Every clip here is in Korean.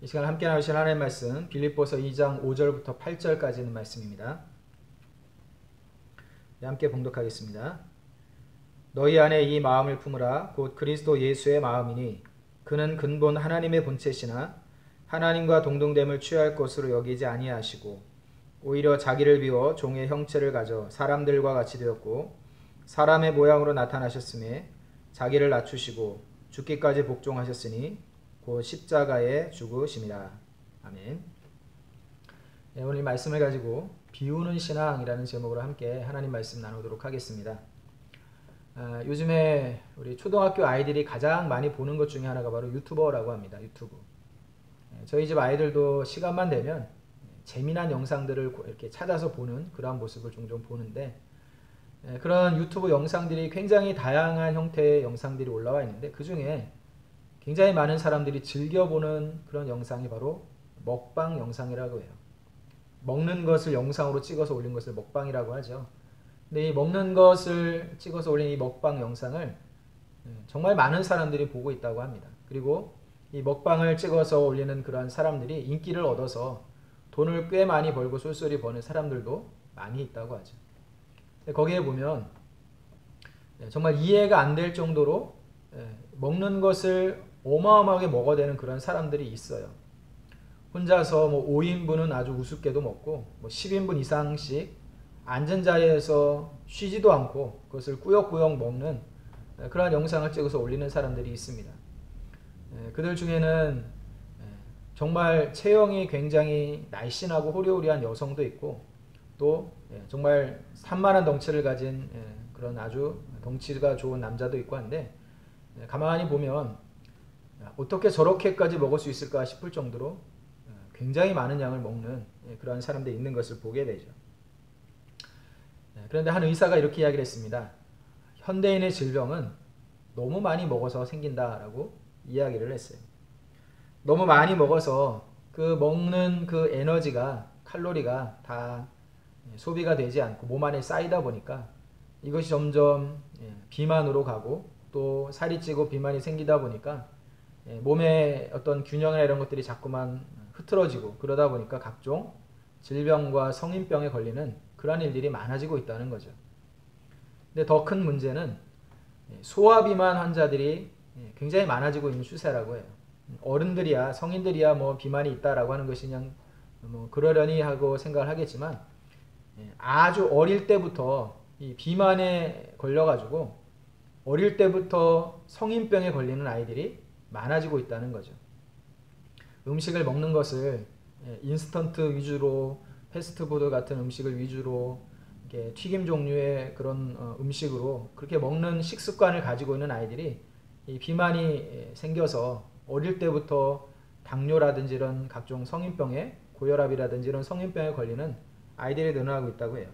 이 시간 함께 나누실 하나님의 말씀 빌립보서 2장 5절부터 8절까지 있는 말씀입니다. 네, 함께 봉독하겠습니다. 너희 안에 이 마음을 품으라. 곧 그리스도 예수의 마음이니 그는 근본 하나님의 본체시나 하나님과 동등됨을 취할 것으로 여기지 아니하시고 오히려 자기를 비워 종의 형체를 가져 사람들과 같이 되었고 사람의 모양으로 나타나셨음에 자기를 낮추시고 죽기까지 복종하셨으니 곧 십자가에 죽으심이라. 아멘. 네, 오늘 이 말씀을 가지고 비우는 신앙이라는 제목으로 함께 하나님 말씀 나누도록 하겠습니다. 요즘에 우리 초등학교 아이들이 가장 많이 보는 것 중에 하나가 바로 유튜버라고 합니다. 유튜브. 저희 집 아이들도 시간만 되면 재미난 영상들을 이렇게 찾아서 보는 그러한 모습을 종종 보는데, 그런 유튜브 영상들이 굉장히 다양한 형태의 영상들이 올라와 있는데 그 중에 굉장히 많은 사람들이 즐겨보는 그런 영상이 바로 먹방 영상이라고 해요. 먹는 것을 영상으로 찍어서 올린 것을 먹방이라고 하죠. 근데 이 먹는 것을 찍어서 올린 이 먹방 영상을 정말 많은 사람들이 보고 있다고 합니다. 그리고 이 먹방을 찍어서 올리는 그러한 사람들이 인기를 얻어서 돈을 꽤 많이 벌고 쏠쏠이 버는 사람들도 많이 있다고 하죠. 거기에 보면 정말 이해가 안 될 정도로 먹는 것을 어마어마하게 먹어대는 그런 사람들이 있어요. 혼자서 5인분은 아주 우습게도 먹고 10인분 이상씩 앉은 자리에서 쉬지도 않고 그것을 꾸역꾸역 먹는 그런 영상을 찍어서 올리는 사람들이 있습니다. 그들 중에는 정말 체형이 굉장히 날씬하고 호리호리한 여성도 있고 또 정말 산만한 덩치를 가진 그런 아주 덩치가 좋은 남자도 있고 한데, 가만히 보면 어떻게 저렇게까지 먹을 수 있을까 싶을 정도로 굉장히 많은 양을 먹는 그런 사람들이 있는 것을 보게 되죠. 그런데 한 의사가 이렇게 이야기를 했습니다. 현대인의 질병은 너무 많이 먹어서 생긴다라고 이야기를 했어요. 너무 많이 먹어서 그 먹는 그 에너지가, 칼로리가 다 소비가 되지 않고 몸 안에 쌓이다 보니까 이것이 점점 비만으로 가고 또 살이 찌고 비만이 생기다 보니까 몸의 어떤 균형이나 이런 것들이 자꾸만 흐트러지고 그러다 보니까 각종 질병과 성인병에 걸리는 그런 일들이 많아지고 있다는 거죠. 근데 더 큰 문제는 소아비만 환자들이 굉장히 많아지고 있는 추세라고 해요. 어른들이야, 성인들이야 비만이 있다라고 하는 것이 그냥 그러려니 하고 생각을 하겠지만 아주 어릴 때부터 이 비만에 걸려가지고 어릴 때부터 성인병에 걸리는 아이들이 많아지고 있다는 거죠. 음식을 먹는 것을 인스턴트 위주로, 패스트푸드 같은 음식을 위주로, 이렇게 튀김 종류의 그런 음식으로 그렇게 먹는 식습관을 가지고 있는 아이들이 이 비만이 생겨서 어릴 때부터 당뇨라든지 이런 각종 성인병에, 고혈압이라든지 이런 성인병에 걸리는 아이들이 늘어나고 있다고 해요.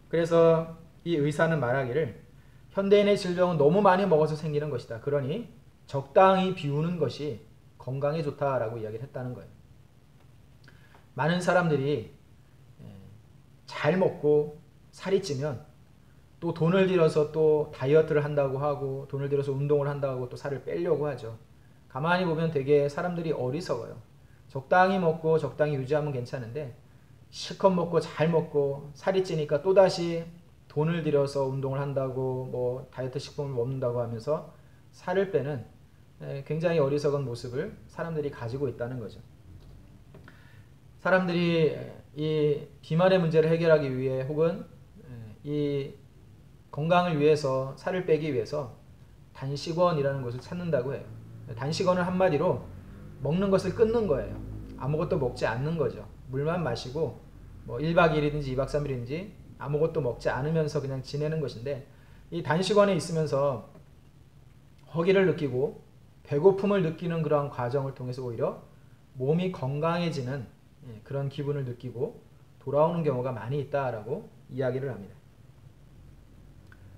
그래서 이 의사는 말하기를 현대인의 질병은 너무 많이 먹어서 생기는 것이다. 그러니 적당히 비우는 것이 건강에 좋다라고 이야기를 했다는 거예요. 많은 사람들이 잘 먹고 살이 찌면 또 돈을 들여서 또 다이어트를 한다고 하고 돈을 들여서 운동을 한다고 하고 또 살을 빼려고 하죠. 가만히 보면 되게 사람들이 어리석어요. 적당히 먹고 적당히 유지하면 괜찮은데 실컷 먹고 잘 먹고 살이 찌니까 또다시 돈을 들여서 운동을 한다고 다이어트 식품을 먹는다고 하면서 살을 빼는 굉장히 어리석은 모습을 사람들이 가지고 있다는 거죠. 사람들이 이 비만의 문제를 해결하기 위해 혹은 이 건강을 위해서, 살을 빼기 위해서 단식원이라는 것을 찾는다고 해요. 단식원은 한마디로 먹는 것을 끊는 거예요. 아무것도 먹지 않는 거죠. 물만 마시고 1박 2일이든지 2박 3일이든지 아무것도 먹지 않으면서 그냥 지내는 것인데, 이 단식원에 있으면서 허기를 느끼고 배고픔을 느끼는 그런 과정을 통해서 오히려 몸이 건강해지는 그런 기분을 느끼고 돌아오는 경우가 많이 있다라고 이야기를 합니다.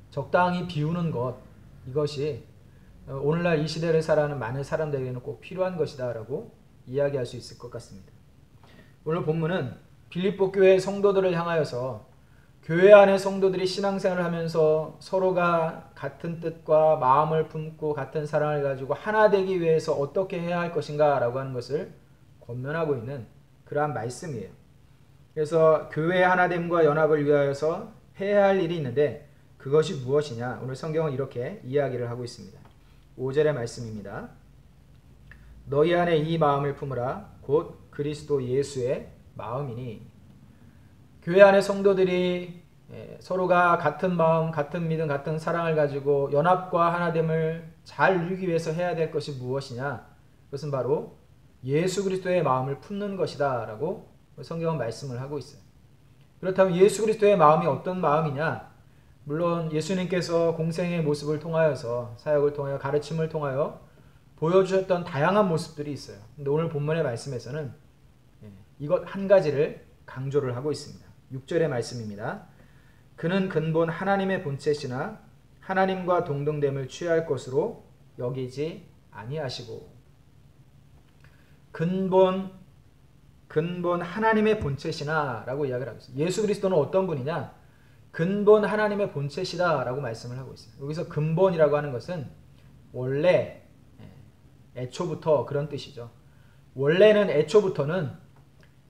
적당히 비우는 것, 이것이 오늘날 이 시대를 살아가는 많은 사람들에게는 꼭 필요한 것이다라고 이야기할 수 있을 것 같습니다. 오늘 본문은 빌립보 교회 성도들을 향하여서 교회 안의 성도들이 신앙생활을 하면서 서로가 같은 뜻과 마음을 품고 같은 사랑을 가지고 하나 되기 위해서 어떻게 해야 할 것인가 라고 하는 것을 권면하고 있는 그러한 말씀이에요. 그래서 교회 하나됨과 연합을 위하여서 해야 할 일이 있는데 그것이 무엇이냐? 오늘 성경은 이렇게 이야기를 하고 있습니다. 5절의 말씀입니다. 너희 안에 이 마음을 품으라 곧 그리스도 예수의 마음이니. 교회 안의 성도들이 서로가 같은 마음, 같은 믿음, 같은 사랑을 가지고 연합과 하나됨을 잘 누리기 위해서 해야 될 것이 무엇이냐? 그것은 바로 예수 그리스도의 마음을 품는 것이다 라고 성경은 말씀을 하고 있어요. 그렇다면 예수 그리스도의 마음이 어떤 마음이냐? 물론 예수님께서 공생의 모습을 통하여서 사역을 통하여 가르침을 통하여 보여주셨던 다양한 모습들이 있어요. 근데 오늘 본문의 말씀에서는 이것 한 가지를 강조를 하고 있습니다. 6절의 말씀입니다. 그는 근본 하나님의 본체시나 하나님과 동등됨을 취할 것으로 여기지 아니하시고. 근본 하나님의 본체시나 라고 이야기를 하고 있어요. 예수 그리스도는 어떤 분이냐? 근본 하나님의 본체시다 라고 말씀을 하고 있어요. 여기서 근본이라고 하는 것은 원래, 애초부터 그런 뜻이죠. 원래는 애초부터는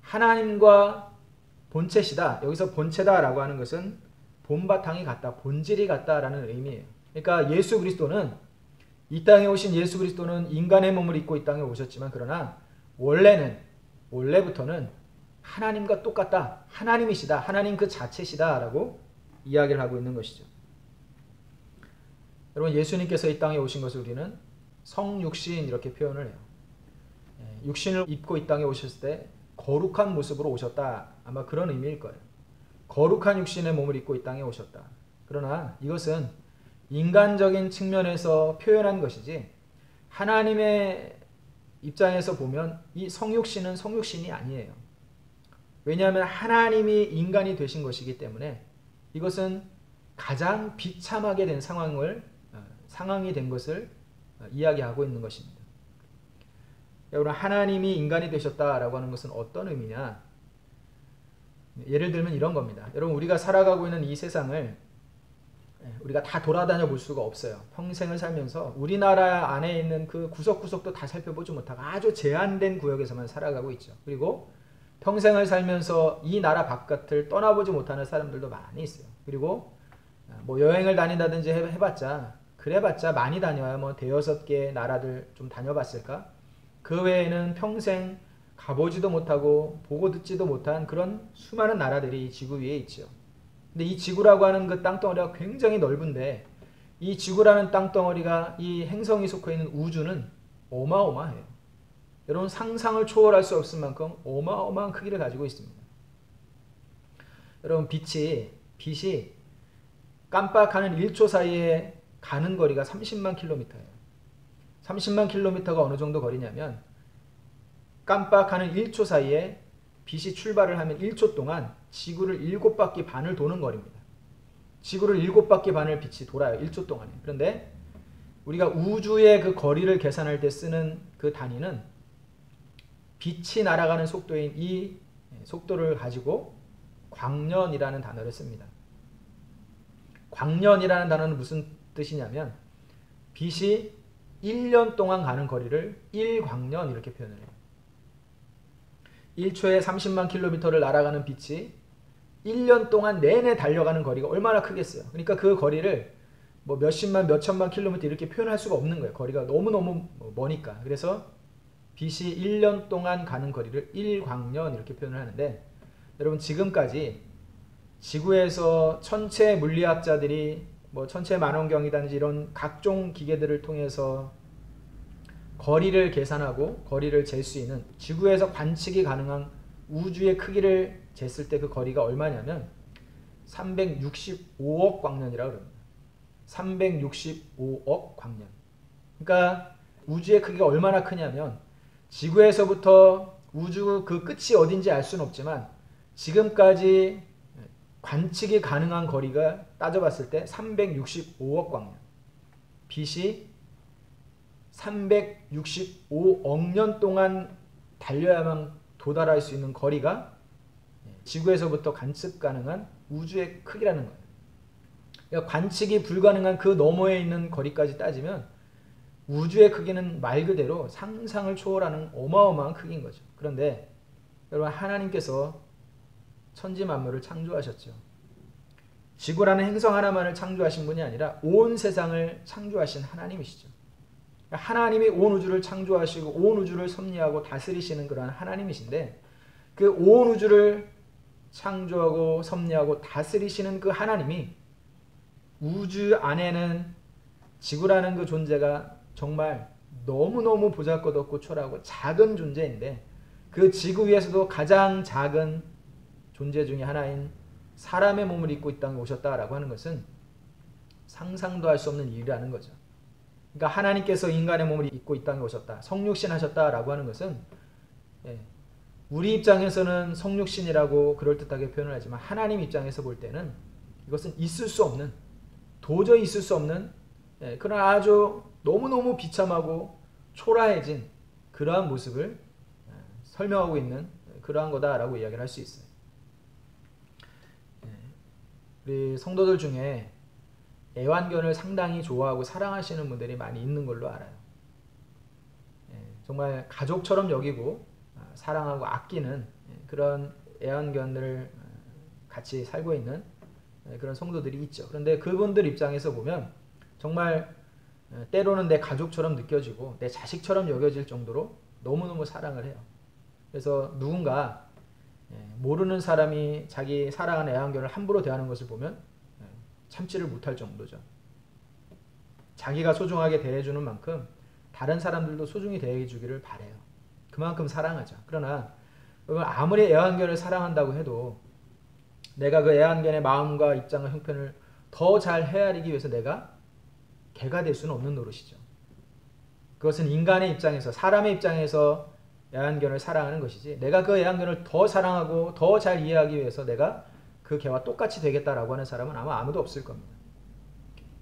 하나님과 본체시다. 여기서 본체다 라고 하는 것은 본바탕이 같다, 본질이 같다라는 의미예요. 그러니까 예수 그리스도는, 이 땅에 오신 예수 그리스도는 인간의 몸을 입고 이 땅에 오셨지만 그러나 원래부터는 하나님과 똑같다, 하나님이시다, 하나님 그 자체시다 라고 이야기를 하고 있는 것이죠. 여러분, 예수님께서 이 땅에 오신 것을 우리는 성육신 이렇게 표현을 해요. 육신을 입고 이 땅에 오셨을 때 거룩한 모습으로 오셨다, 아마 그런 의미일 거예요. 거룩한 육신의 몸을 입고 이 땅에 오셨다. 그러나 이것은 인간적인 측면에서 표현한 것이지 하나님의 입장에서 보면 이 성육신은 성육신이 아니에요. 왜냐하면 하나님이 인간이 되신 것이기 때문에 이것은 가장 비참하게 된 상황이 된 것을 이야기하고 있는 것입니다. 여러분, 하나님이 인간이 되셨다라고 하는 것은 어떤 의미냐? 예를 들면 이런 겁니다. 여러분, 우리가 살아가고 있는 이 세상을 우리가 다 돌아다녀 볼 수가 없어요. 평생을 살면서 우리나라 안에 있는 그 구석구석도 다 살펴보지 못하고 아주 제한된 구역에서만 살아가고 있죠. 그리고 평생을 살면서 이 나라 바깥을 떠나보지 못하는 사람들도 많이 있어요. 그리고 뭐 여행을 다닌다든지 그래봤자 많이 다녀야 뭐 대여섯 개 나라들 좀 다녀봤을까? 그 외에는 평생 가보지도 못하고 보고 듣지도 못한 그런 수많은 나라들이 이 지구 위에 있죠. 근데 이 지구라고 하는 그 땅덩어리가 굉장히 넓은데 이 지구라는 땅덩어리가 이 행성이 속해 있는 우주는 어마어마해요. 여러분, 상상을 초월할 수 없을 만큼 어마어마한 크기를 가지고 있습니다. 여러분, 빛이 깜빡하는 1초 사이에 가는 거리가 30만 킬로미터예요. 30만 킬로미터가 어느 정도 거리냐면 깜빡하는 1초 사이에 빛이 출발을 하면 1초 동안 지구를 7바퀴 반을 도는 거리입니다. 지구를 7바퀴 반을 빛이 돌아요. 1초 동안에. 그런데 우리가 우주의 그 거리를 계산할 때 쓰는 그 단위는 빛이 날아가는 속도인 이 속도를 가지고 광년이라는 단어를 씁니다. 광년이라는 단어는 무슨 뜻이냐면 빛이 1년 동안 가는 거리를 1광년 이렇게 표현을 해요. 1초에 30만 킬로미터를 날아가는 빛이 1년 동안 내내 달려가는 거리가 얼마나 크겠어요. 그러니까 그 거리를 뭐 몇십만 몇천만 킬로미터 이렇게 표현할 수가 없는 거예요. 거리가 너무너무 머니까. 그래서 빛이 1년 동안 가는 거리를 1광년 이렇게 표현을 하는데, 여러분, 지금까지 지구에서 천체 물리학자들이 뭐 천체 만원경이든지 이런 각종 기계들을 통해서 거리를 계산하고 거리를 잴 수 있는, 지구에서 관측이 가능한 우주의 크기를 쟀을 때 그 거리가 얼마냐면 365억 광년이라고 합니다. 365억 광년. 그러니까 우주의 크기가 얼마나 크냐면 지구에서부터 우주 그 끝이 어딘지 알 수는 없지만 지금까지 관측이 가능한 거리가 따져봤을 때 365억 광년. 빛이 365억 년 동안 달려야만 도달할 수 있는 거리가 지구에서부터 관측 가능한 우주의 크기라는 거예요. 그러니까 관측이 불가능한 그 너머에 있는 거리까지 따지면 우주의 크기는 말 그대로 상상을 초월하는 어마어마한 크기인 거죠. 그런데 여러분, 하나님께서 천지 만물을 창조하셨죠. 지구라는 행성 하나만을 창조하신 분이 아니라 온 세상을 창조하신 하나님이시죠. 하나님이 온 우주를 창조하시고 온 우주를 섭리하고 다스리시는 그러한 하나님이신데, 그 온 우주를 창조하고 섭리하고 다스리시는 그 하나님이 우주 안에는 지구라는 그 존재가 정말 너무너무 보잘것없고 초라하고 작은 존재인데, 그 지구 위에서도 가장 작은 존재 중에 하나인 사람의 몸을 입고 이 땅에 오셨다라고 하는 것은 상상도 할 수 없는 일이라는 거죠. 그러니까 하나님께서 인간의 몸을 입고 이 땅에 오셨다, 성육신 하셨다라고 하는 것은, 우리 입장에서는 성육신이라고 그럴듯하게 표현을 하지만 하나님 입장에서 볼 때는 이것은 있을 수 없는, 도저히 있을 수 없는 그런 아주 너무너무 비참하고 초라해진 그러한 모습을 설명하고 있는 그러한 거다라고 이야기를 할 수 있어요. 우리 성도들 중에 애완견을 상당히 좋아하고 사랑하시는 분들이 많이 있는 걸로 알아요. 정말 가족처럼 여기고 사랑하고 아끼는 그런 애완견들을 같이 살고 있는 그런 성도들이 있죠. 그런데 그분들 입장에서 보면 정말 때로는 내 가족처럼 느껴지고 내 자식처럼 여겨질 정도로 너무너무 사랑을 해요. 그래서 누군가 모르는 사람이 자기 사랑하는 애완견을 함부로 대하는 것을 보면 참지를 못할 정도죠. 자기가 소중하게 대해주는 만큼 다른 사람들도 소중히 대해주기를 바라요. 그만큼 사랑하죠. 그러나 아무리 애완견을 사랑한다고 해도 내가 그 애완견의 마음과 입장과 형편을 더 잘 헤아리기 위해서 내가 개가 될 수는 없는 노릇이죠. 그것은 인간의 입장에서, 사람의 입장에서 애완견을 사랑하는 것이지, 내가 그 애완견을 더 사랑하고 더 잘 이해하기 위해서 내가 그 개와 똑같이 되겠다라고 하는 사람은 아마 아무도 없을 겁니다.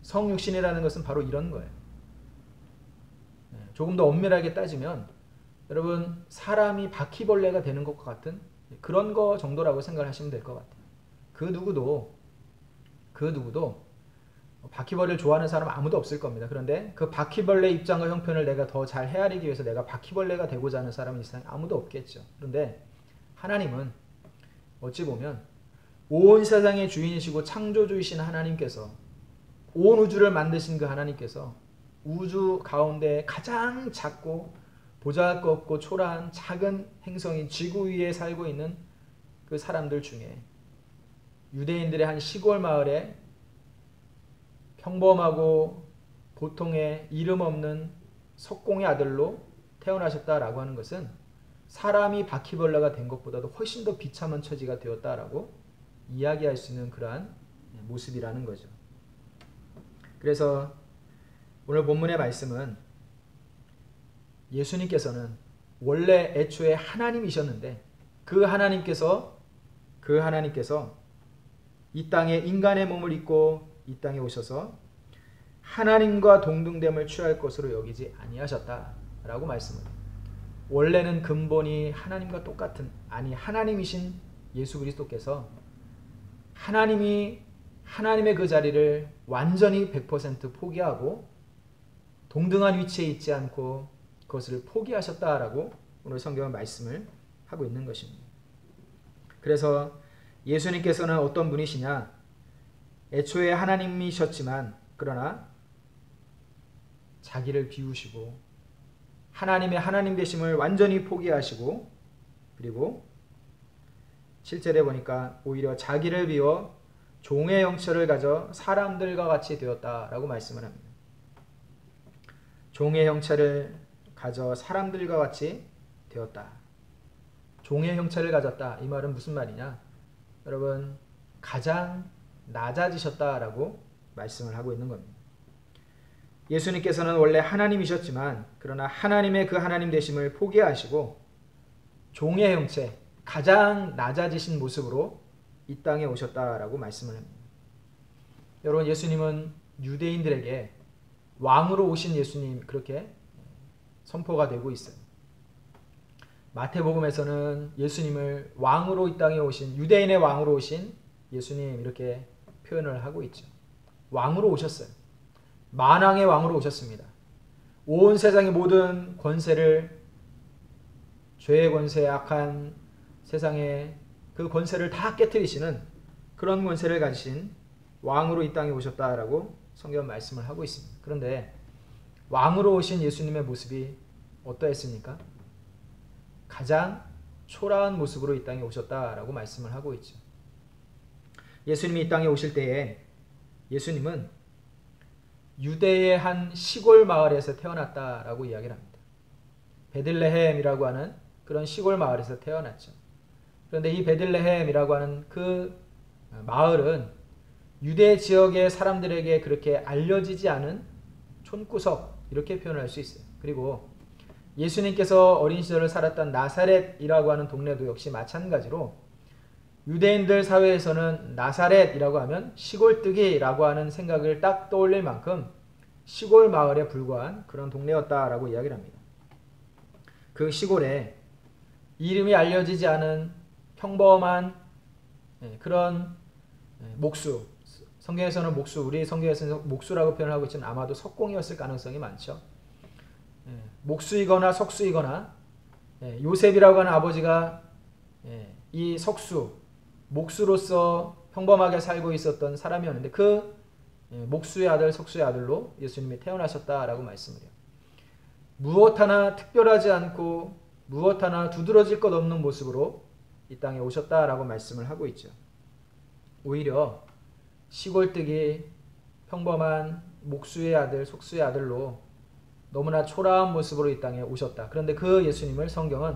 성육신이라는 것은 바로 이런 거예요. 조금 더 엄밀하게 따지면 여러분, 사람이 바퀴벌레가 되는 것과 같은 그런 거 정도라고 생각하시면 될 것 같아요. 그 누구도 바퀴벌레를 좋아하는 사람 아무도 없을 겁니다. 그런데 그 바퀴벌레 입장과 형편을 내가 더 잘 헤아리기 위해서 내가 바퀴벌레가 되고자 하는 사람은 이 세상에 아무도 없겠죠. 그런데 하나님은 어찌 보면 온 세상의 주인이시고 창조주이신 하나님께서, 온 우주를 만드신 그 하나님께서 우주 가운데 가장 작고 보잘것없고 초라한 작은 행성인 지구 위에 살고 있는 그 사람들 중에 유대인들의 한 시골 마을에 평범하고 보통의 이름 없는 석공의 아들로 태어나셨다라고 하는 것은 사람이 바퀴벌레가 된 것보다도 훨씬 더 비참한 처지가 되었다라고 이야기할 수 있는 그러한 모습이라는 거죠. 그래서 오늘 본문의 말씀은 예수님께서는 원래 애초에 하나님이셨는데 그 하나님께서 이 땅에 인간의 몸을 입고 이 땅에 오셔서 하나님과 동등됨을 취할 것으로 여기지 아니하셨다라고 말씀합니다. 원래는 근본이 하나님과 똑같은, 아니 하나님이신 예수 그리스도께서 하나님의 그 자리를 완전히 100% 포기하고 동등한 위치에 있지 않고 그것을 포기하셨다라고 오늘 성경은 말씀을 하고 있는 것입니다. 그래서 예수님께서는 어떤 분이시냐? 애초에 하나님이셨지만 그러나 자기를 비우시고 하나님의 하나님 되심을 완전히 포기하시고, 그리고 7절에 보니까 오히려 자기를 비워 종의 형체를 가져 사람들과 같이 되었다라고 말씀을 합니다. 종의 형체를 가져 사람들과 같이 되었다. 종의 형체를 가졌다. 이 말은 무슨 말이냐? 여러분, 가장 낮아지셨다라고 말씀을 하고 있는 겁니다. 예수님께서는 원래 하나님이셨지만 그러나 하나님의 그 하나님 되심을 포기하시고 종의 형체, 가장 낮아지신 모습으로 이 땅에 오셨다라고 말씀을 합니다. 여러분, 예수님은 유대인들에게 왕으로 오신 예수님, 그렇게 선포가 되고 있어요. 마태복음에서는 예수님을 왕으로 이 땅에 오신, 유대인의 왕으로 오신 예수님, 이렇게 표현을 하고 있죠. 왕으로 오셨어요. 만왕의 왕으로 오셨습니다. 온 세상의 모든 권세를, 죄의 권세, 악한 세상의 그 권세를 다 깨뜨리시는 그런 권세를 가지신 왕으로 이 땅에 오셨다라고 성경 말씀을 하고 있습니다. 그런데 왕으로 오신 예수님의 모습이 어떠했습니까? 가장 초라한 모습으로 이 땅에 오셨다라고 말씀을 하고 있죠. 예수님이 이 땅에 오실 때에 예수님은 유대의 한 시골 마을에서 태어났다라고 이야기를 합니다. 베들레헴이라고 하는 그런 시골 마을에서 태어났죠. 그런데 이 베들레헴이라고 하는 그 마을은 유대 지역의 사람들에게 그렇게 알려지지 않은 촌구석, 이렇게 표현할 수 있어요. 그리고 예수님께서 어린 시절을 살았던 나사렛이라고 하는 동네도 역시 마찬가지로 유대인들 사회에서는 나사렛이라고 하면 시골뜨기라고 하는 생각을 딱 떠올릴 만큼 시골 마을에 불과한 그런 동네였다라고 이야기를 합니다. 그 시골에 이름이 알려지지 않은 평범한 그런 목수, 성경에서는 목수, 우리 성경에서는 목수라고 표현하고 있지만 아마도 석공이었을 가능성이 많죠. 목수이거나 석수이거나 요셉이라고 하는 아버지가 이 석수, 목수로서 평범하게 살고 있었던 사람이었는데 그 목수의 아들, 석수의 아들로 예수님이 태어나셨다라고 말씀을 해요. 무엇 하나 특별하지 않고 무엇 하나 두드러질 것 없는 모습으로 이 땅에 오셨다라고 말씀을 하고 있죠. 오히려 시골뜨기 평범한 목수의 아들, 속수의 아들로 너무나 초라한 모습으로 이 땅에 오셨다. 그런데 그 예수님을 성경은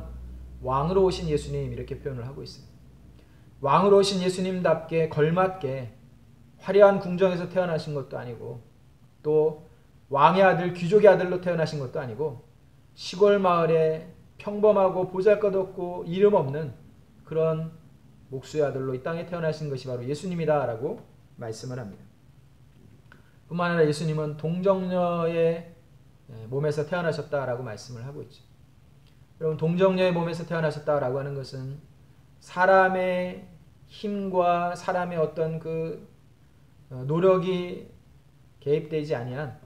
왕으로 오신 예수님 이렇게 표현을 하고 있습니다. 왕으로 오신 예수님답게 걸맞게 화려한 궁정에서 태어나신 것도 아니고 또 왕의 아들, 귀족의 아들로 태어나신 것도 아니고 시골 마을에 평범하고 보잘것없고 이름 없는 그런 목수의 아들로 이 땅에 태어나신 것이 바로 예수님이다라고 말씀을 합니다. 뿐만 아니라 예수님은 동정녀의 몸에서 태어나셨다라고 말씀을 하고 있죠. 여러분, 동정녀의 몸에서 태어나셨다라고 하는 것은 사람의 힘과 사람의 어떤 그 노력이 개입되지 아니한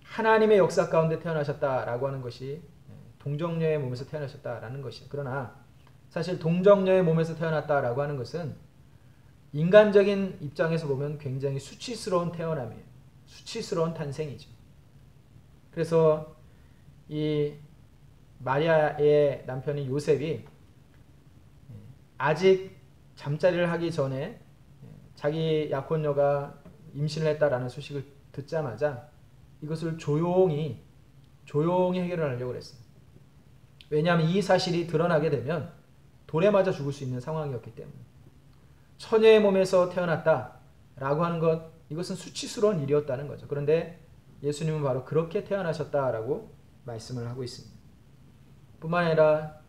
하나님의 역사 가운데 태어나셨다라고 하는 것이 동정녀의 몸에서 태어나셨다라는 것이에요. 그러나 사실 동정녀의 몸에서 태어났다라고 하는 것은 인간적인 입장에서 보면 굉장히 수치스러운 태어남이에요. 수치스러운 탄생이죠. 그래서 이 마리아의 남편인 요셉이 아직 잠자리를 하기 전에 자기 약혼녀가 임신을 했다라는 소식을 듣자마자 이것을 조용히 해결을 하려고 했어요. 왜냐하면 이 사실이 드러나게 되면 돌에 맞아 죽을 수 있는 상황이었기 때문에. 처녀의 몸에서 태어났다라고 하는 것, 이것은 수치스러운 일이었다는 거죠. 그런데 예수님은 바로 그렇게 태어나셨다라고 말씀을 하고 있습니다. 뿐만 아니라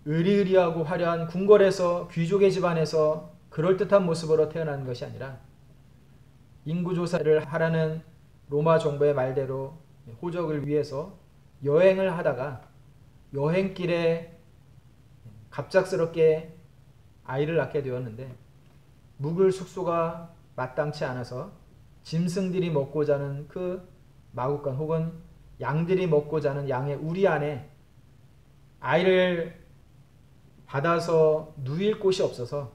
의리의리하고 화려한 궁궐에서 귀족의 집안에서 그럴듯한 모습으로 태어난 것이 아니라 인구조사를 하라는 로마 정부의 말대로 호적을 위해서 여행을 하다가 여행길에 갑작스럽게 아이를 낳게 되었는데 묵을 숙소가 마땅치 않아서 짐승들이 먹고 자는 그 마구간 혹은 양들이 먹고 자는 양의 우리 안에 아이를 받아서 누일 곳이 없어서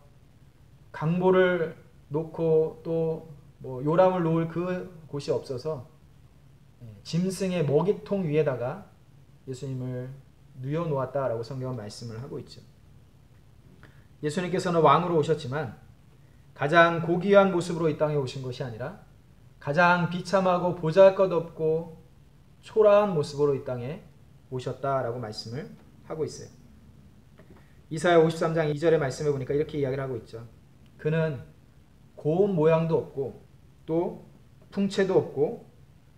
강보를 놓고 또 뭐 요람을 놓을 그 곳이 없어서 짐승의 먹이통 위에다가 예수님을 누워 놓았다라고 성경은 말씀을 하고 있죠. 예수님께서는 왕으로 오셨지만 가장 고귀한 모습으로 이 땅에 오신 것이 아니라 가장 비참하고 보잘것없고 초라한 모습으로 이 땅에 오셨다라고 말씀을 하고 있어요. 이사야 53장 2절의 말씀에 보니까 이렇게 이야기를 하고 있죠. 그는 고운 모양도 없고 또 풍채도 없고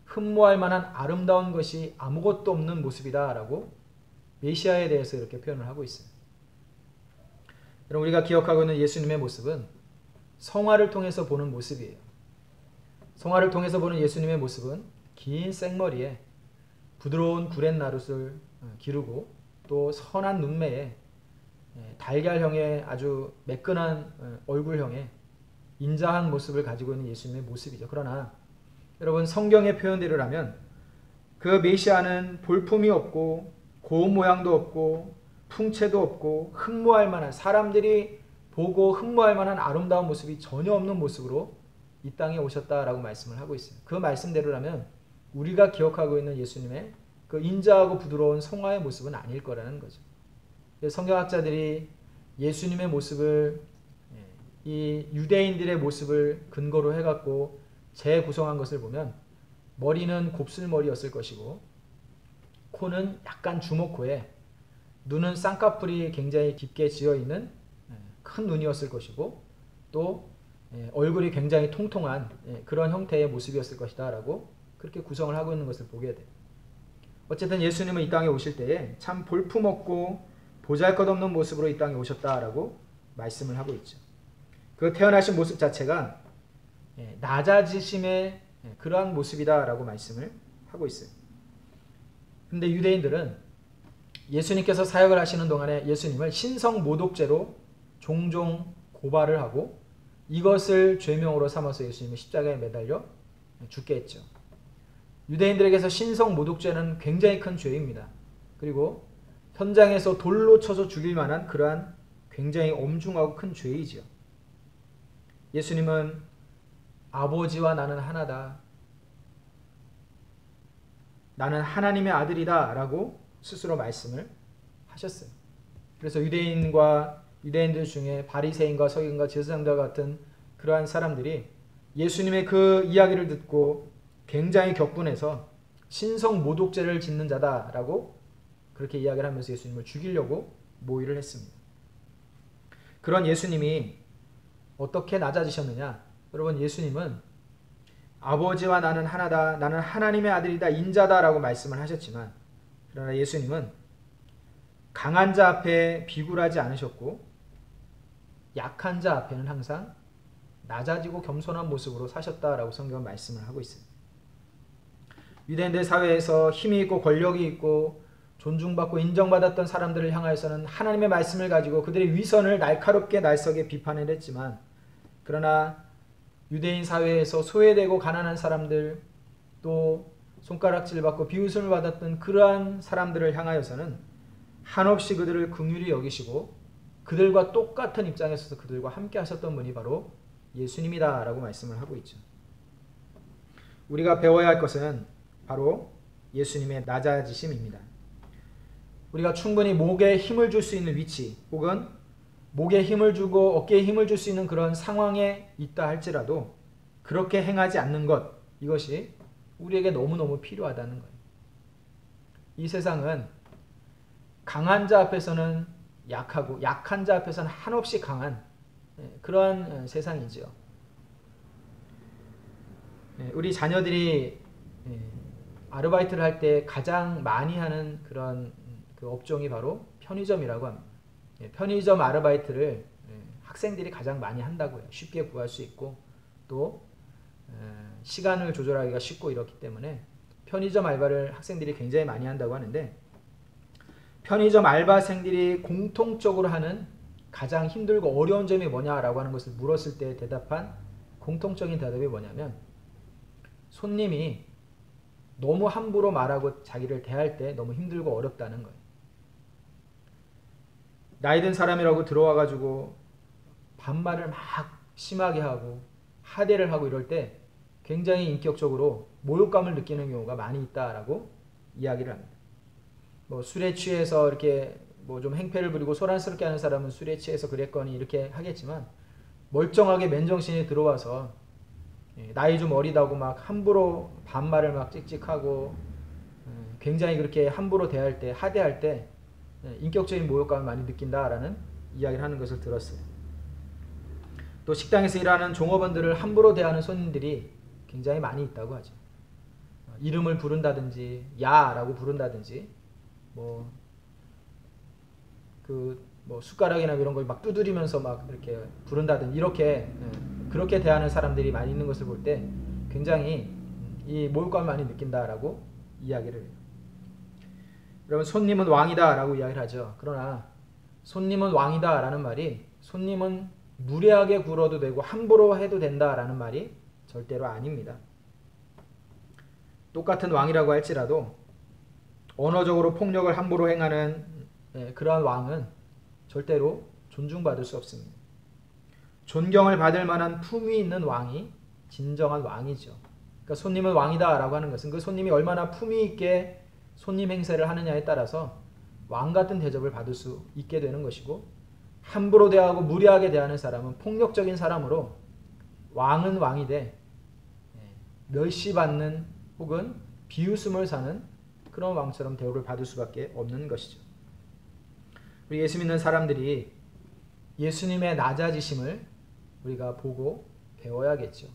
흠모할 만한 아름다운 것이 아무것도 없는 모습이다 라고 메시아에 대해서 이렇게 표현을 하고 있어요. 여러분, 우리가 기억하고 있는 예수님의 모습은 성화를 통해서 보는 모습이에요. 성화를 통해서 보는 예수님의 모습은 긴 생머리에 부드러운 구렛나룻을 기르고 또 선한 눈매에 달걀형의 아주 매끈한 얼굴형의 인자한 모습을 가지고 있는 예수님의 모습이죠. 그러나 여러분, 성경의 표현대로라면 그 메시아는 볼품이 없고 고운 모양도 없고 풍채도 없고 흠모할 만한, 사람들이 보고 흠모할 만한 아름다운 모습이 전혀 없는 모습으로 이 땅에 오셨다라고 말씀을 하고 있어요. 그 말씀대로라면 우리가 기억하고 있는 예수님의 그 인자하고 부드러운 성화의 모습은 아닐 거라는 거죠. 성경학자들이 예수님의 모습을, 이 유대인들의 모습을 근거로 해갖고 재구성한 것을 보면 머리는 곱슬머리였을 것이고 코는 약간 주먹코에, 눈은 쌍꺼풀이 굉장히 깊게 지어있는 큰 눈이었을 것이고 또 얼굴이 굉장히 통통한 그런 형태의 모습이었을 것이다 라고 그렇게 구성을 하고 있는 것을 보게 돼요. 어쨌든 예수님은 이 땅에 오실 때에 참 볼품없고 보잘것없는 모습으로 이 땅에 오셨다라고 말씀을 하고 있죠. 그 태어나신 모습 자체가 낮아지심의 그러한 모습이다라고 말씀을 하고 있어요. 근데 유대인들은 예수님께서 사역을 하시는 동안에 예수님을 신성모독죄로 종종 고발을 하고 이것을 죄명으로 삼아서 예수님을 십자가에 매달려 죽게 했죠. 유대인들에게서 신성모독죄는 굉장히 큰 죄입니다. 그리고 현장에서 돌로 쳐서 죽일 만한 그러한 굉장히 엄중하고 큰 죄이지요. 예수님은 아버지와 나는 하나다, 나는 하나님의 아들이다 라고 스스로 말씀을 하셨어요. 그래서 유대인들 중에 바리새인과 서기관과 제사장들 같은 그러한 사람들이 예수님의 그 이야기를 듣고 굉장히 격분해서 신성모독죄를 짓는 자다라고 그렇게 이야기를 하면서 예수님을 죽이려고 모의를 했습니다. 그런 예수님이 어떻게 낮아지셨느냐? 여러분, 예수님은 아버지와 나는 하나다, 나는 하나님의 아들이다, 인자다라고 말씀을 하셨지만, 그러나 예수님은 강한 자 앞에 비굴하지 않으셨고 약한 자 앞에는 항상 낮아지고 겸손한 모습으로 사셨다라고 성경은 말씀을 하고 있습니다. 유대인들 사회에서 힘이 있고 권력이 있고 존중받고 인정받았던 사람들을 향하여서는 하나님의 말씀을 가지고 그들의 위선을 날카롭게 날석에 비판을 했지만, 그러나 유대인 사회에서 소외되고 가난한 사람들, 또 손가락질 받고 비웃음을 받았던 그러한 사람들을 향하여서는 한없이 그들을 긍휼히 여기시고 그들과 똑같은 입장에 서서 그들과 함께 하셨던 분이 바로 예수님이다 라고 말씀을 하고 있죠. 우리가 배워야 할 것은 바로 예수님의 낮아지심입니다. 우리가 충분히 목에 힘을 줄 수 있는 위치, 혹은 목에 힘을 주고 어깨에 힘을 줄 수 있는 그런 상황에 있다 할지라도 그렇게 행하지 않는 것, 이것이 우리에게 너무너무 필요하다는 거예요. 이 세상은 강한 자 앞에서는 약하고 약한 자 앞에서는 한없이 강한 그러한 세상이지요. 우리 자녀들이 아르바이트를 할 때 가장 많이 하는 그런 그 업종이 바로 편의점이라고 합니다. 편의점 아르바이트를 학생들이 가장 많이 한다고 해요. 쉽게 구할 수 있고 또 시간을 조절하기가 쉽고 이렇기 때문에 편의점 알바를 학생들이 굉장히 많이 한다고 하는데, 편의점 알바생들이 공통적으로 하는 가장 힘들고 어려운 점이 뭐냐라고 하는 것을 물었을 때 대답한 공통적인 대답이 뭐냐면, 손님이 너무 함부로 말하고 자기를 대할 때 너무 힘들고 어렵다는 거예요. 나이 든 사람이라고 들어와가지고 반말을 막 심하게 하고 하대를 하고 이럴 때 굉장히 인격적으로 모욕감을 느끼는 경우가 많이 있다라고 이야기를 합니다. 뭐 술에 취해서 이렇게 뭐 좀 행패를 부리고 소란스럽게 하는 사람은 술에 취해서 그랬거니 이렇게 하겠지만, 멀쩡하게 맨정신에 들어와서 나이 좀 어리다고 막 함부로 반말을 막 찍찍하고 굉장히 그렇게 함부로 대할 때, 하대할 때 인격적인 모욕감을 많이 느낀다라는 이야기를 하는 것을 들었어요. 또 식당에서 일하는 종업원들을 함부로 대하는 손님들이 굉장히 많이 있다고 하죠. 이름을 부른다든지 야라고 부른다든지 뭐 숟가락이나 이런 걸 막 두드리면서 막 이렇게 부른다든지 이렇게 그렇게 대하는 사람들이 많이 있는 것을 볼 때 굉장히 이 모욕감을 많이 느낀다라고 이야기를 해요. 여러분, 손님은 왕이다 라고 이야기를 하죠. 그러나 손님은 왕이다 라는 말이 손님은 무례하게 굴어도 되고 함부로 해도 된다 라는 말이 절대로 아닙니다. 똑같은 왕이라고 할지라도 언어적으로 폭력을 함부로 행하는 그러한 왕은 절대로 존중받을 수 없습니다. 존경을 받을 만한 품위 있는 왕이 진정한 왕이죠. 그러니까 손님은 왕이다 라고 하는 것은 그 손님이 얼마나 품위 있게 손님 행세를 하느냐에 따라서 왕 같은 대접을 받을 수 있게 되는 것이고, 함부로 대하고 무례하게 대하는 사람은 폭력적인 사람으로 왕은 왕이 돼 멸시받는 혹은 비웃음을 사는 그런 왕처럼 대우를 받을 수밖에 없는 것이죠. 우리 예수 믿는 사람들이 예수님의 낮아지심을 우리가 보고 배워야겠죠.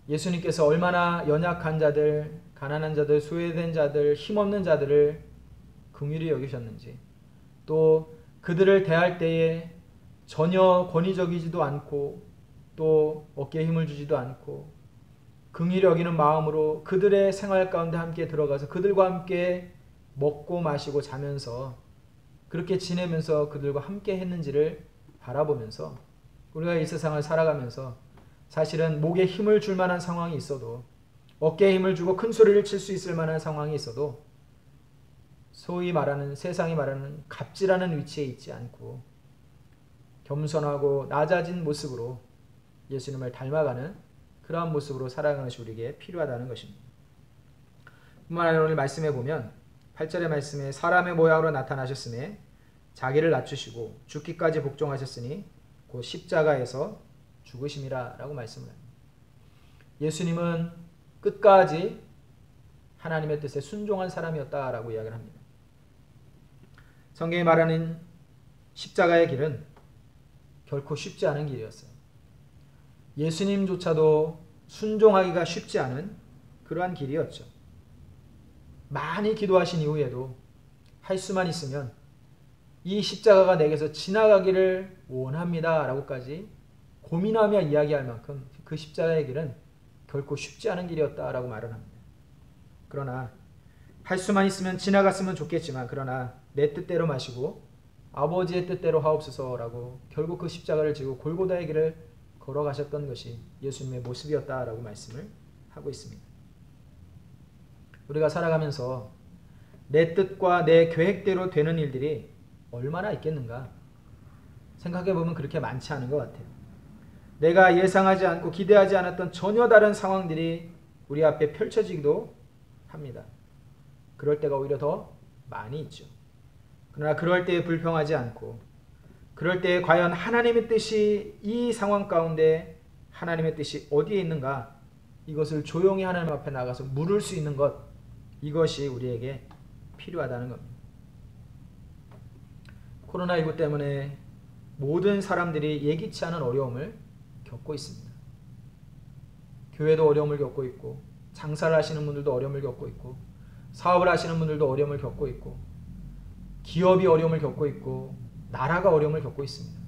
예수님께서 얼마나 연약한 자들, 가난한 자들, 소외된 자들, 힘없는 자들을 긍휼히 여기셨는지, 또 그들을 대할 때에 전혀 권위적이지도 않고 또 어깨에 힘을 주지도 않고 긍휼히 여기는 마음으로 그들의 생활 가운데 함께 들어가서 그들과 함께 먹고 마시고 자면서 그렇게 지내면서 그들과 함께 했는지를 바라보면서 우리가 이 세상을 살아가면서 사실은 목에 힘을 줄 만한 상황이 있어도, 어깨에 힘을 주고 큰 소리를 칠 수 있을 만한 상황이 있어도 소위 말하는, 세상이 말하는 갑질하는 위치에 있지 않고 겸손하고 낮아진 모습으로 예수님을 닮아가는 그러한 모습으로 살아가는 것이 우리에게 필요하다는 것입니다. 뿐만 아니라 오늘 말씀에 보면 8절의 말씀에 사람의 모양으로 나타나셨음에 자기를 낮추시고 죽기까지 복종하셨으니 곧 십자가에서 죽으심이라 라고 말씀을 합니다. 예수님은 끝까지 하나님의 뜻에 순종한 사람이었다라고 이야기를 합니다. 성경이 말하는 십자가의 길은 결코 쉽지 않은 길이었어요. 예수님조차도 순종하기가 쉽지 않은 그러한 길이었죠. 많이 기도하신 이후에도 할 수만 있으면 이 십자가가 내게서 지나가기를 원합니다 라고까지 고민하며 이야기할 만큼 그 십자가의 길은 결코 쉽지 않은 길이었다라고 말을 합니다. 그러나 할 수만 있으면 지나갔으면 좋겠지만, 그러나 내 뜻대로 마시고 아버지의 뜻대로 하옵소서라고 결국 그 십자가를 지고 골고다의 길을 걸어가셨던 것이 예수님의 모습이었다라고 말씀을 하고 있습니다. 우리가 살아가면서 내 뜻과 내 계획대로 되는 일들이 얼마나 있겠는가 생각해보면 그렇게 많지 않은 것 같아요. 내가 예상하지 않고 기대하지 않았던 전혀 다른 상황들이 우리 앞에 펼쳐지기도 합니다. 그럴 때가 오히려 더 많이 있죠. 그러나 그럴 때에 불평하지 않고, 그럴 때에 과연 하나님의 뜻이 이 상황 가운데 하나님의 뜻이 어디에 있는가, 이것을 조용히 하나님 앞에 나가서 물을 수 있는 것, 이것이 우리에게 필요하다는 겁니다. 코로나19 때문에 모든 사람들이 예기치 않은 어려움을 겪고 있습니다. 교회도 어려움을 겪고 있고, 장사를 하시는 분들도 어려움을 겪고 있고, 사업을 하시는 분들도 어려움을 겪고 있고, 기업이 어려움을 겪고 있고, 나라가 어려움을 겪고 있습니다.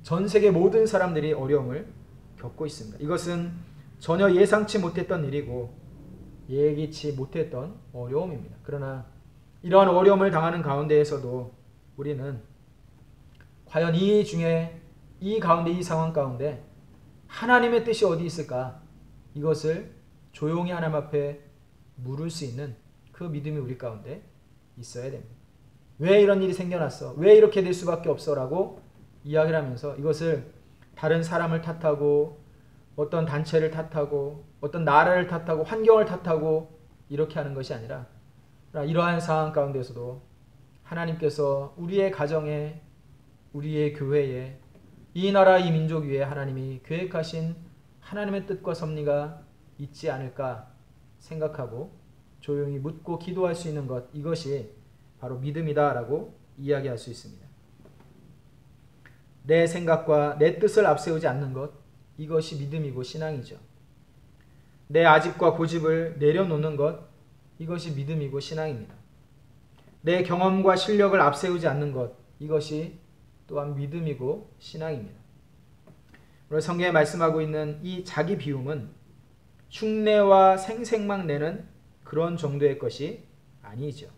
전 세계 모든 사람들이 어려움을 겪고 있습니다. 이것은 전혀 예상치 못했던 일이고 예기치 못했던 어려움입니다. 그러나 이러한 어려움을 당하는 가운데에서도 우리는 과연 이 중에, 이 가운데, 이 상황 가운데 하나님의 뜻이 어디 있을까, 이것을 조용히 하나님 앞에 물을 수 있는 그 믿음이 우리 가운데 있어야 됩니다. 왜 이런 일이 생겨났어? 왜 이렇게 될 수밖에 없어? 라고 이야기를 하면서 이것을 다른 사람을 탓하고 어떤 단체를 탓하고 어떤 나라를 탓하고 환경을 탓하고 이렇게 하는 것이 아니라, 이러한 상황 가운데서도 하나님께서 우리의 가정에, 우리의 교회에, 이 나라 이 민족 위에 하나님이 계획하신 하나님의 뜻과 섭리가 있지 않을까 생각하고 조용히 묻고 기도할 수 있는 것, 이것이 바로 믿음이다라고 이야기할 수 있습니다. 내 생각과 내 뜻을 앞세우지 않는 것, 이것이 믿음이고 신앙이죠. 내 아집과 고집을 내려놓는 것, 이것이 믿음이고 신앙입니다. 내 경험과 실력을 앞세우지 않는 것, 이것이 또한 믿음이고 신앙입니다. 오늘 성경에 말씀하고 있는 이 자기 비움은 흉내와 생색만 내는 그런 정도의 것이 아니죠.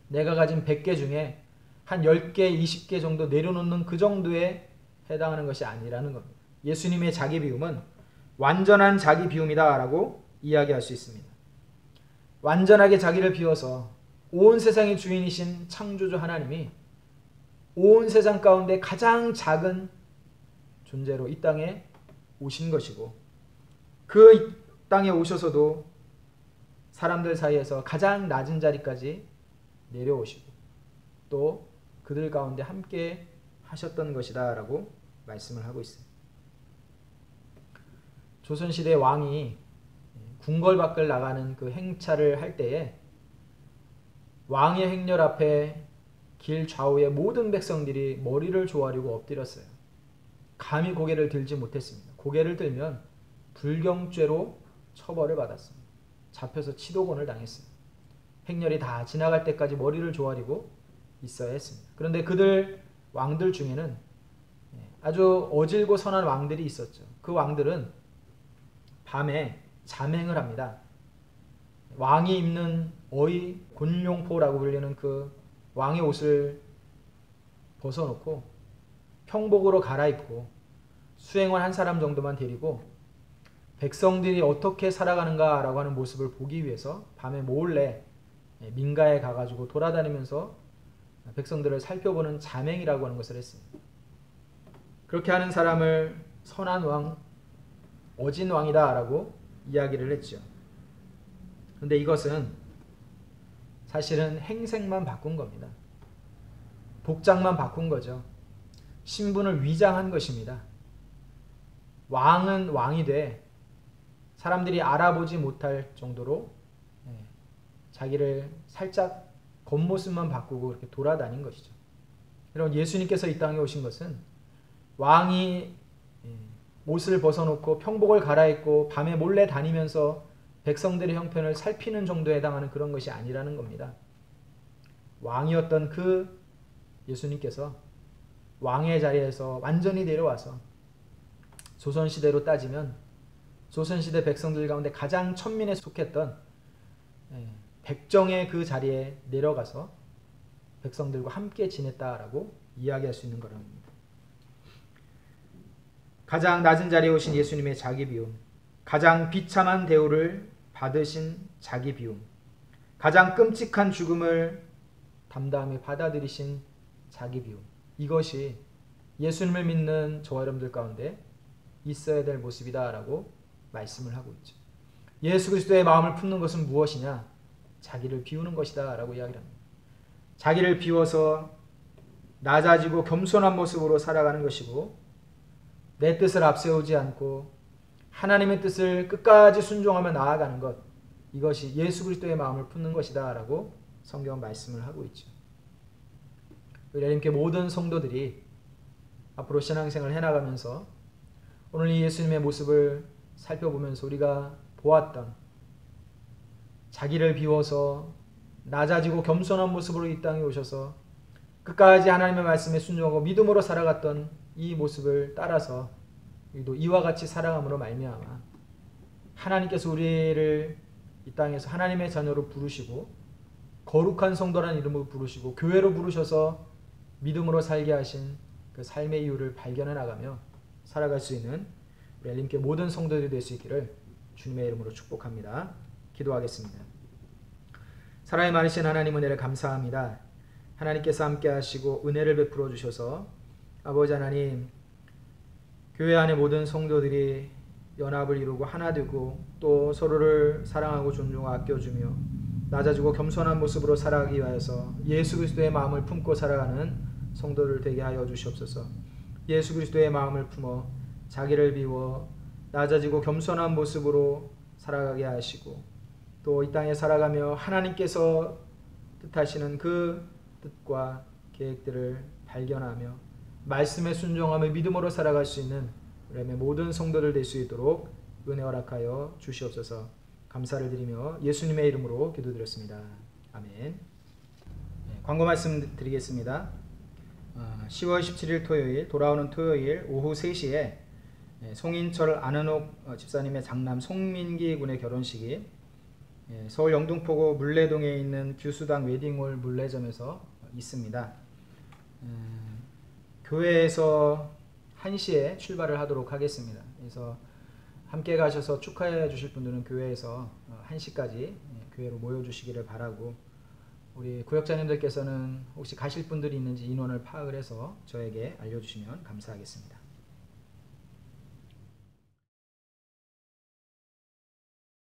내가 가진 100개 중에 한 10개, 20개 정도 내려놓는 그 정도에 해당하는 것이 아니라는 겁니다. 예수님의 자기 비움은 완전한 자기 비움이다 라고 이야기할 수 있습니다. 완전하게 자기를 비워서 온 세상의 주인이신 창조주 하나님이 온 세상 가운데 가장 작은 존재로 이 땅에 오신 것이고, 그 땅에 오셔서도 사람들 사이에서 가장 낮은 자리까지 내려오시고 또 그들 가운데 함께 하셨던 것이다 라고 말씀을 하고 있어요. 조선시대 왕이 궁궐 밖을 나가는 그 행차를 할 때에 왕의 행렬 앞에 길 좌우의 모든 백성들이 머리를 조아리고 엎드렸어요. 감히 고개를 들지 못했습니다. 고개를 들면 불경죄로 처벌을 받았습니다. 잡혀서 치도곤을 당했어요. 행렬이 다 지나갈 때까지 머리를 조아리고 있어야 했습니다. 그런데 그들 왕들 중에는 아주 어질고 선한 왕들이 있었죠. 그 왕들은 밤에 잠행을 합니다. 왕이 입는 어이 곤룡포라고 불리는 그 왕의 옷을 벗어놓고 평복으로 갈아입고 수행원 한 사람 정도만 데리고 백성들이 어떻게 살아가는가라고 하는 모습을 보기 위해서 밤에 몰래 민가에 가가지고 돌아다니면서 백성들을 살펴보는 잠행이라고 하는 것을 했습니다. 그렇게 하는 사람을 선한 왕, 어진 왕이다 라고 이야기를 했죠. 그런데 이것은 사실은 행색만 바꾼 겁니다. 복장만 바꾼 거죠. 신분을 위장한 것입니다. 왕은 왕이 돼 사람들이 알아보지 못할 정도로 자기를 살짝 겉모습만 바꾸고 이렇게 돌아다닌 것이죠. 여러분, 예수님께서 이 땅에 오신 것은 왕이 옷을 벗어놓고 평복을 갈아입고 밤에 몰래 다니면서 백성들의 형편을 살피는 정도에 해당하는 그런 것이 아니라는 겁니다. 왕이었던 그 예수님께서 왕의 자리에서 완전히 내려와서 조선시대로 따지면 조선시대 백성들 가운데 가장 천민에 속했던 백정의 그 자리에 내려가서 백성들과 함께 지냈다라고 이야기할 수 있는 거랍니다. 가장 낮은 자리에 오신 예수님의 자기 비움, 가장 비참한 대우를 받으신 자기 비움, 가장 끔찍한 죽음을 담담히 받아들이신 자기 비움, 이것이 예수님을 믿는 저와 여러분들 가운데 있어야 될 모습이다라고 말씀을 하고 있죠. 예수 그리스도의 마음을 품는 것은 무엇이냐? 자기를 비우는 것이다 라고 이야기를 합니다. 자기를 비워서 낮아지고 겸손한 모습으로 살아가는 것이고, 내 뜻을 앞세우지 않고 하나님의 뜻을 끝까지 순종하며 나아가는 것, 이것이 예수 그리스도의 마음을 품는 것이다 라고 성경은 말씀을 하고 있죠. 우리 하나님께 모든 성도들이 앞으로 신앙생활을 해나가면서 오늘 이 예수님의 모습을 살펴보면서 우리가 보았던 자기를 비워서 낮아지고 겸손한 모습으로 이 땅에 오셔서 끝까지 하나님의 말씀에 순종하고 믿음으로 살아갔던 이 모습을 따라서 우리도 이와 같이 살아감으로 말미암아 하나님께서 우리를 이 땅에서 하나님의 자녀로 부르시고 거룩한 성도라는 이름으로 부르시고 교회로 부르셔서 믿음으로 살게 하신 그 삶의 이유를 발견해 나가며 살아갈 수 있는 우리 엘림교회 모든 성도들이 될 수 있기를 주님의 이름으로 축복합니다. 기도하겠습니다. 사랑이 많으신 하나님, 은혜를 감사합니다. 하나님께서 함께 하시고 은혜를 베풀어 주셔서 아버지 하나님, 교회 안의 모든 성도들이 연합을 이루고 하나 되고 또 서로를 사랑하고 존중하고 아껴주며 낮아지고 겸손한 모습으로 살아가기 위하여서 예수 그리스도의 마음을 품고 살아가는 성도를 되게 하여 주시옵소서. 예수 그리스도의 마음을 품어 자기를 비워 낮아지고 겸손한 모습으로 살아가게 하시고 또 이 땅에 살아가며 하나님께서 뜻하시는 그 뜻과 계획들을 발견하며 말씀에 순종하며 믿음으로 살아갈 수 있는 우리 모든 성도들 될 수 있도록 은혜 허락하여 주시옵소서. 감사를 드리며 예수님의 이름으로 기도드렸습니다. 아멘. 광고 말씀 드리겠습니다. 10월 17일 토요일, 돌아오는 토요일 오후 3시에 송인철 안은옥 집사님의 장남 송민기 군의 결혼식이 서울 영등포구 물레동에 있는 규수당 웨딩홀 물레점에서 있습니다. 교회에서 1시에 출발을 하도록 하겠습니다. 그래서 함께 가셔서 축하해 주실 분들은 교회에서 1시까지 교회로 모여주시기를 바라고, 우리 구역장님들께서는 혹시 가실 분들이 있는지 인원을 파악을 해서 저에게 알려주시면 감사하겠습니다.